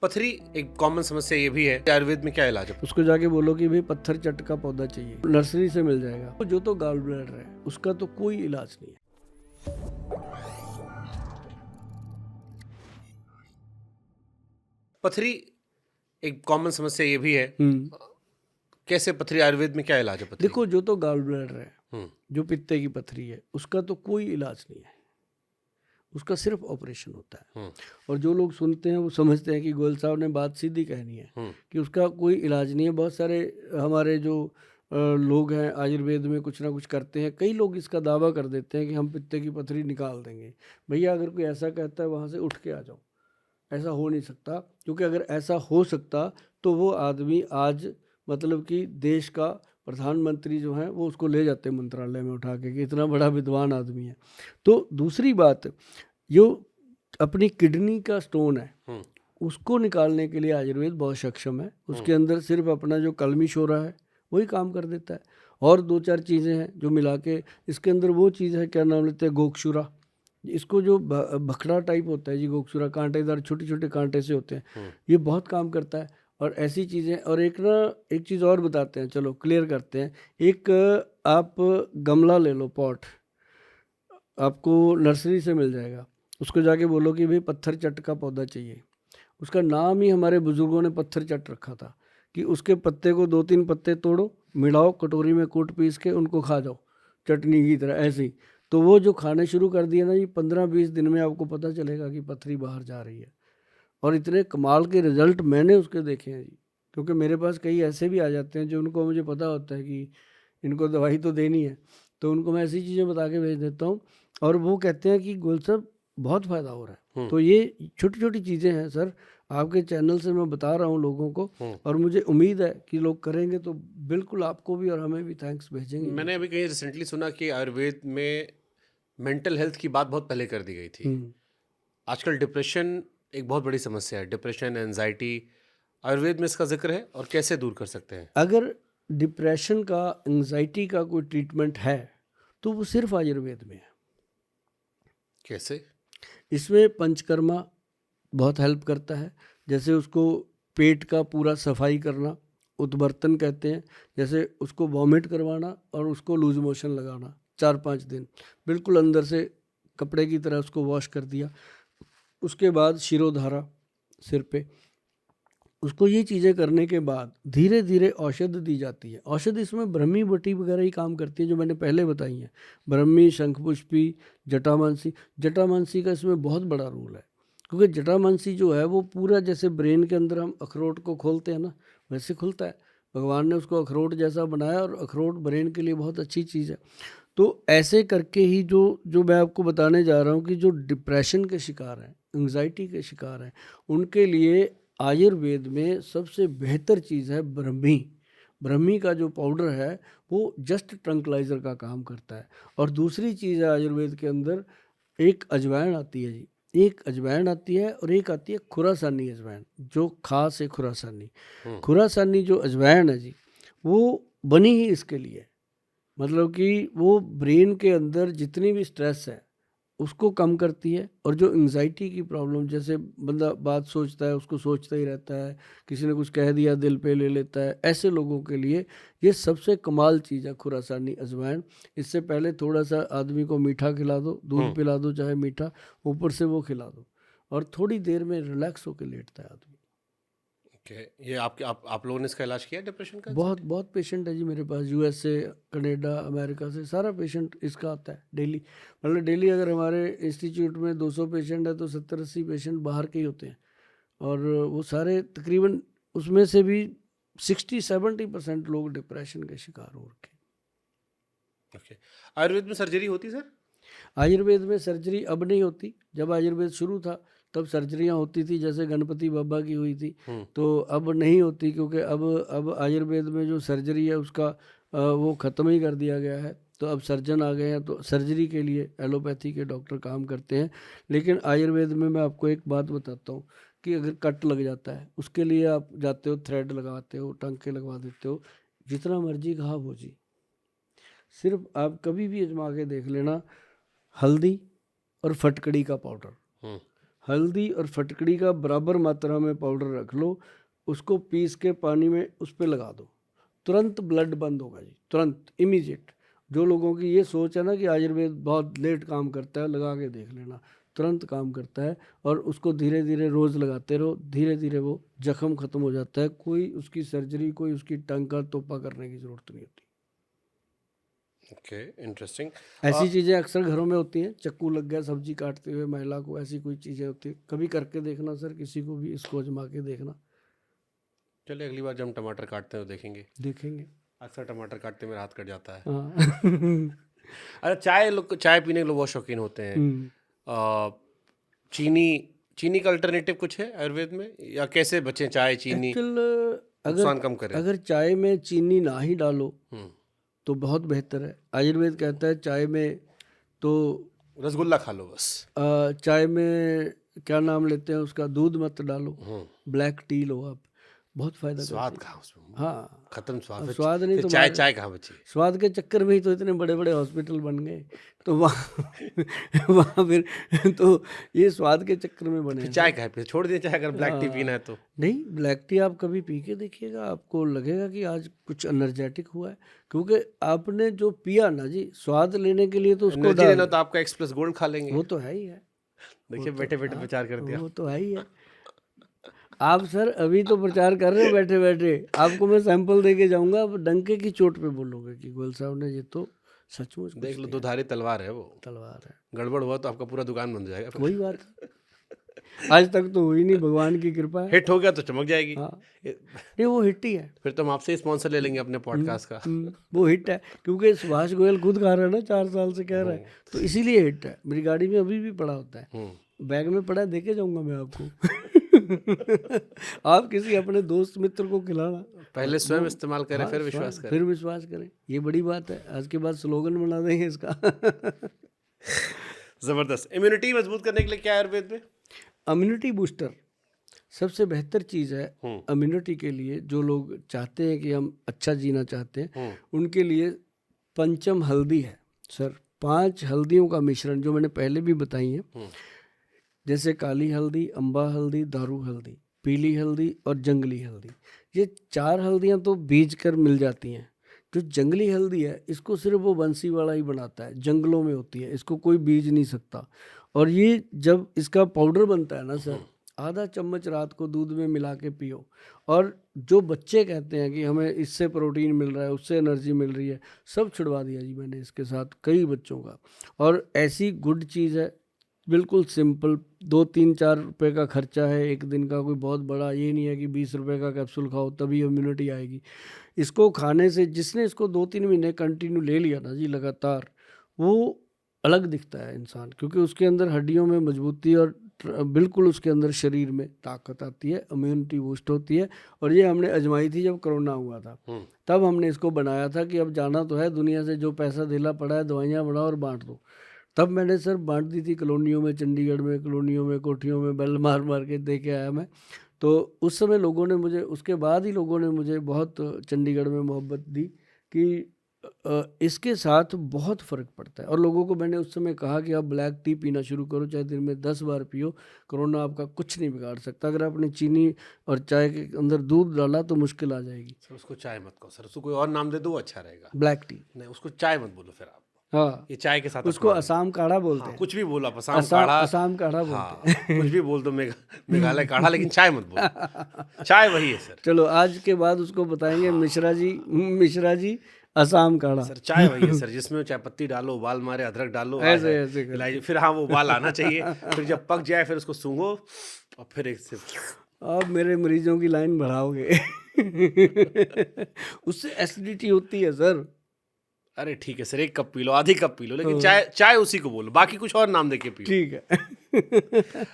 पथरी एक कॉमन समस्या ये भी है कि आयुर्वेद में क्या इलाज है? उसको जाके बोलो कि भाई पत्थर चट का पौधा चाहिए, नर्सरी से मिल जाएगा। जो तो गाल ब्लैडर है उसका तो कोई इलाज नहीं है। पथरी एक कॉमन समस्या ये भी है। हम्म। कैसे पथरी, आयुर्वेद में क्या इलाज है पथरी देखो, जो तो गाल ब्लैडर है, हम्म जो पित्ते की पथरी है, उसका तो कोई इलाज नहीं है, उसका सिर्फ ऑपरेशन होता है। हम्म और जो लोग सुनते हैं वो समझते हैं कि गोयल साहब ने बात सीधी कहनी है हम्म कि उसका कोई इलाज नहीं है। बहुत सारे हमारे जो लोग हैं आयुर्वेद में कुछ ना कुछ करते हैं। कई लोग इसका दावा कर देते हैं कि हम पित्ते की पथरी निकाल देंगे। भैया, अगर कोई ऐसा कहता है वहाँ से उठ के आ जाओ। ऐसा हो नहीं सकता, क्योंकि अगर ऐसा हो सकता तो वो आदमी आज मतलब कि देश का प्रधानमंत्री जो है वो उसको ले जाते मंत्रालय में उठा के कि इतना बड़ा विद्वान आदमी है। तो दूसरी बात, जो अपनी किडनी का स्टोन है हम्म उसको निकालने के लिए आयुर्वेद बहुत सक्षम है। उसके अंदर सिर्फ अपना जो कलमी शोरा है वही काम कर देता है। और दो चार चीज़ें हैं जो मिला के इसके अंदर वो चीज़ है, क्या नाम लेते हैं, गोक्षुरा। इसको जो भखड़ा टाइप होता है जी, गोक्षुरा कांटेदार छोटे छोटे कांटे से होते हैं, ये बहुत काम करता है। और ऐसी चीज़ें, और एक चीज़ और बताते हैं, चलो क्लियर करते हैं। एक आप गमला ले लो, पॉट आपको नर्सरी से मिल जाएगा। उसको जाके बोलो कि भाई पत्थर चट का पौधा चाहिए। उसका नाम ही हमारे बुजुर्गों ने पत्थर चट रखा था कि उसके पत्ते को 2-3 पत्ते तोड़ो, मिलाओ, कटोरी में कूट पीस के उनको खा जाओ चटनी की तरह ऐसे ही। तो वो जो खाने शुरू कर दिए ना जी, 15-20 दिन में आपको पता चलेगा कि पथरी बाहर जा रही है। और इतने कमाल के रिजल्ट मैंने उसके देखे हैं जी। क्योंकि मेरे पास कई ऐसे भी आ जाते हैं जो उनको मुझे पता होता है कि इनको दवाई तो देनी है, तो उनको मैं ऐसी चीज़ें बता के भेज देता हूँ और वो कहते हैं कि गोल साहब बहुत फ़ायदा हो रहा है। तो ये छोटी छोटी चीज़ें हैं सर, आपके चैनल से मैं बता रहा हूँ लोगों को, और मुझे उम्मीद है कि लोग करेंगे तो बिल्कुल आपको भी और हमें भी थैंक्स भेजेंगे। मैंने अभी कहीं रिसेंटली सुना कि आयुर्वेद में मेंटल हेल्थ की बात बहुत पहले कर दी गई थी। हम्म। आजकल डिप्रेशन एक बहुत बड़ी समस्या है, डिप्रेशन, एंजाइटी। आयुर्वेद में इसका जिक्र है और कैसे दूर कर सकते हैं? अगर डिप्रेशन का, एंजाइटी का कोई ट्रीटमेंट है तो वो सिर्फ आयुर्वेद में है। कैसे? इसमें पंचकर्मा बहुत हेल्प करता है। जैसे उसको पेट का पूरा सफाई करना, उद्वर्तन कहते हैं। जैसे उसको वॉमिट करवाना और उसको लूज मोशन लगाना 4-5 दिन, बिल्कुल अंदर से कपड़े की तरह उसको वॉश कर दिया। उसके बाद शिरोधारा सिर पे, उसको ये चीज़ें करने के बाद धीरे धीरे औषध दी जाती है। औषध इसमें ब्रह्मी बटी वगैरह ही काम करती है जो मैंने पहले बताई हैं। ब्रह्मी, शंखपुष्पी, जटामांसी। जटामांसी का इसमें बहुत बड़ा रोल है, क्योंकि जटामांसी जो है वो पूरा जैसे ब्रेन के अंदर हम अखरोट को खोलते हैं ना, वैसे खुलता है। भगवान ने उसको अखरोट जैसा बनाया, और अखरोट ब्रेन के लिए बहुत अच्छी चीज़ है। तो ऐसे करके ही जो जो मैं आपको बताने जा रहा हूँ कि जो डिप्रेशन के शिकार हैं, एंग्जाइटी के शिकार हैं, उनके लिए आयुर्वेद में सबसे बेहतर चीज़ है ब्रह्मी। ब्रह्मी का जो पाउडर है वो जस्ट ट्रंकलाइजर का काम करता है। और दूसरी चीज़ है आयुर्वेद के अंदर, एक अजवाइन आती है जी। एक अजवाइन आती है और एक आती है खुरासानी अजवाइन, जो खास है खुरासानी। खुरासानी जो अजवाइन है जी, वो बनी ही इसके लिए, मतलब कि वो ब्रेन के अंदर जितनी भी स्ट्रेस है उसको कम करती है। और जो एंग्जाइटी की प्रॉब्लम, जैसे बंदा बात सोचता है उसको सोचता ही रहता है, किसी ने कुछ कह दिया दिल पे ले लेता है, ऐसे लोगों के लिए ये सबसे कमाल चीज़ है खुरासानी अजवाइन। इससे पहले थोड़ा सा आदमी को मीठा खिला दो, दूध पिला दो चाहे मीठा, ऊपर से वो खिला दो, और थोड़ी देर में रिलैक्स होकर लेटता है आदमी। ओके, ये आप लोगों ने इसका इलाज किया डिप्रेशन का? बहुत बहुत पेशेंट है जी मेरे पास, यूएस से, कनाडा, अमेरिका से सारा पेशेंट इसका आता है डेली। मतलब डेली अगर हमारे इंस्टीट्यूट में 200 पेशेंट है तो 70-80 पेशेंट बाहर के ही होते हैं। और वो सारे तकरीबन, उसमें से भी 60-70% लोग डिप्रेशन के शिकार हो रखे। ओके, आयुर्वेद में सर्जरी होती है सर? आयुर्वेद में सर्जरी अब नहीं होती, जब आयुर्वेद शुरू था तब सर्जरियां होती थी, जैसे गणपति बाबा की हुई थी। तो अब नहीं होती, क्योंकि अब आयुर्वेद में जो सर्जरी है उसका वो ख़त्म ही कर दिया गया है। तो अब सर्जन आ गए हैं, तो सर्जरी के लिए एलोपैथी के डॉक्टर काम करते हैं। लेकिन आयुर्वेद में मैं आपको एक बात बताता हूँ कि अगर कट लग जाता है उसके लिए आप जाते हो, थ्रेड लगाते हो, टंके लगवा देते हो, जितना मर्जी घाव हो जी। सिर्फ आप कभी भी आजमा के देख लेना, हल्दी और फटकड़ी का पाउडर, हल्दी और फटकड़ी का बराबर मात्रा में पाउडर रख लो, उसको पीस के पानी में उस पर लगा दो, तुरंत ब्लड बंद होगा जी, तुरंत इमीडिएट। जो लोगों की ये सोच है ना कि आयुर्वेद बहुत लेट काम करता है, लगा के देख लेना, तुरंत काम करता है। और उसको धीरे धीरे रोज़ लगाते रहो, धीरे धीरे वो जख्म ख़त्म हो जाता है। कोई उसकी सर्जरी, कोई उसकी टंका तोपा करने की ज़रूरत नहीं होती। Okay, interesting. ऐसी चीज़ें अक्सर घरों में होती हैं, चक्कू लग गया सब्जी काटते हुए महिला को, ऐसी कोई चीज़ें होती हैं, कभी करके देखना सर, किसी को भी इसको आजमा के देखना। चलिए अगली बार जब हम टमाटर काटते हैं तो देखेंगे। अक्सर टमाटर काटते मेरा हाथ कट जाता है। हाँ। अच्छा, चाय पीने के लोग बहुत शौकीन होते हैं। हम्म। चीनी का अल्टरनेटिव कुछ है आयुर्वेद में, या कैसे बचें चाय चीनी एक्चुअल नुकसान कम करे? अगर चाय में चीनी ना ही डालो हम्म, तो बहुत बेहतर है। आयुर्वेद कहता है चाय में तो रसगुल्ला खा लो बस। चाय में क्या नाम लेते हैं उसका, दूध मत डालो, हम्म, ब्लैक टी लो आप, बहुत फायदा स्वाद करती कहाँ उसमें, है। हाँ, खत्म स्वाद। फिर स्वाद नहीं फिर तो चाय कहाँ बची? स्वाद के चक्कर में ही तो इतने बड़े बड़े हॉस्पिटल बन गए, तो वहाँ वहाँ फिर तो ये स्वाद के चक्कर में बने फिर हैं। चाय कहाँ पे छोड़ दिए चाय, अगर ब्लैक टी पीना है तो? नहीं, ब्लैक टी आप कभी पी के देखिएगा, आपको लगेगा कि आज कुछ एनर्जेटिक हुआ है, क्योंकि आपने जो पिया ना जी, स्वाद लेने के लिए तो उसको एनर्जी लेना तो आपका एक्सप्रेस गोल्ड खा लेंगे। वो तो है ही है, देखिए बैठे बैठे प्रचार कर दिया। वो तो है ही है। आप सर अभी तो प्रचार कर रहे हो बैठे बैठे, आपको मैं सैंपल दे के जाऊंगा, आप डंके की चोट पे बोलोगे कि गोयल साहब ने ये तो सचमुच देख लो, दुधारी तलवार है वो, तलवार है। गड़बड़ हुआ तो आपका पूरा दुकान बन जाएगा। कोई बात आज तक तो हुई नहीं, भगवान की कृपा है। हिट हो गया तो चमक जाएगी। हाँ, नहीं वो हिट ही है। फिर तो हम आपसे स्पॉन्सर ले लेंगे अपने पॉडकास्ट का। वो हिट है, क्योंकि सुभाष गोयल खुद खा रहा है ना, 4 साल से कह रहा है, तो इसीलिए हिट है। मेरी गाड़ी में अभी भी पड़ा होता है, बैग में पड़ा है, देके जाऊंगा मैं आपको। आप किसी अपने दोस्त मित्र को खिलाना, पहले स्वयं इस्तेमाल करें, फिर विश्वास करें। फिर विश्वास करें, ये बड़ी बात है। आज के बाद स्लोगन बना देंगे इसका। जबरदस्त। इम्यूनिटी मजबूत करने के लिए क्या है आयुर्वेद में? इम्यूनिटी बूस्टर सबसे बेहतर चीज़ है। इम्यूनिटी के लिए जो लोग चाहते हैं कि हम अच्छा जीना चाहते हैं, उनके लिए पंचम हल्दी है सर। 5 हल्दियों का मिश्रण, जो मैंने पहले भी बताई है, जैसे काली हल्दी, अम्बा हल्दी, दारू हल्दी, पीली हल्दी और जंगली हल्दी। ये 4 हल्दियाँ तो बीज कर मिल जाती हैं। जो जंगली हल्दी है, इसको सिर्फ वो बंसी वाला ही बनाता है, जंगलों में होती है, इसको कोई बीज नहीं सकता। और ये जब इसका पाउडर बनता है ना सर, आधा चम्मच रात को दूध में मिला के पियो। और जो बच्चे कहते हैं कि हमें इससे प्रोटीन मिल रहा है, उससे एनर्जी मिल रही है, सब छुड़वा दिया जी मैंने इसके साथ कई बच्चों का। और ऐसी गुड चीज़ है, बिल्कुल सिंपल, 2-3-4 रुपये का खर्चा है एक दिन का, कोई बहुत बड़ा ये नहीं है कि 20 रुपये का कैप्सूल खाओ तभी इम्यूनिटी आएगी। इसको खाने से, जिसने इसको 2-3 महीने कंटिन्यू ले लिया ना जी लगातार, वो अलग दिखता है इंसान, क्योंकि उसके अंदर हड्डियों में मजबूती और बिल्कुल उसके अंदर शरीर में ताकत आती है, इम्यूनिटी बूस्ट होती है। और ये हमने आजमाई थी जब कोरोना हुआ था, तब हमने इसको बनाया था कि अब जाना तो है दुनिया से, जो पैसा धेला पड़ा है दवाइयाँ बढ़ाओ और बांट दो। तब मैंने सर बांट दी थी कॉलोनियों में, चंडीगढ़ में कॉलोनियों में, कोठियों में बेल मार मार के दे के आया मैं। तो उस समय लोगों ने मुझे, उसके बाद ही लोगों ने मुझे बहुत चंडीगढ़ में मोहब्बत दी कि इसके साथ बहुत फ़र्क पड़ता है। और लोगों को मैंने उस समय कहा कि आप ब्लैक टी पीना शुरू करो, चाहे दिन में 10 बार पियो, कोरोना आपका कुछ नहीं बिगाड़ सकता। अगर आपने चीनी और चाय के अंदर दूध डाला तो मुश्किल आ जाएगी। सर उसको चाय मत कहो सर, उसको कोई और नाम दे दो, अच्छा रहेगा। ब्लैक टी नहीं, उसको चाय मत बोलो फिर आप। हाँ, ये चाय के साथ उसको असम काढ़ा बोलते हैं। कुछ भी बोलो आप, असम काढ़ा, असम काढ़ा बोलते हैं। कुछ भी बोल दो, मेघालय काढ़ा, लेकिन चाय मत बोलो। चाय वही है सर। चलो आज के बाद उसको बताएंगे मिश्रा जी असम काढ़ा। सर चाय वही है सर, जिसमें चाय पत्ती डालो, उबाल मारे, अदरक डालो, ऐसे ऐसे इलायची, फिर हाँ वो उबाल आना चाहिए, फिर जब पक जाए फिर उसको सूंघो और फिर एक से। आप मेरे मरीजों की लाइन बढ़ाओगे। उससे एसिडिटी होती है सर। अरे ठीक है सर, 1 कप पी लो, आधी कप पी लो, लेकिन चाय उसी को बोलो, बाकी कुछ और नाम देके पियो। ठीक है।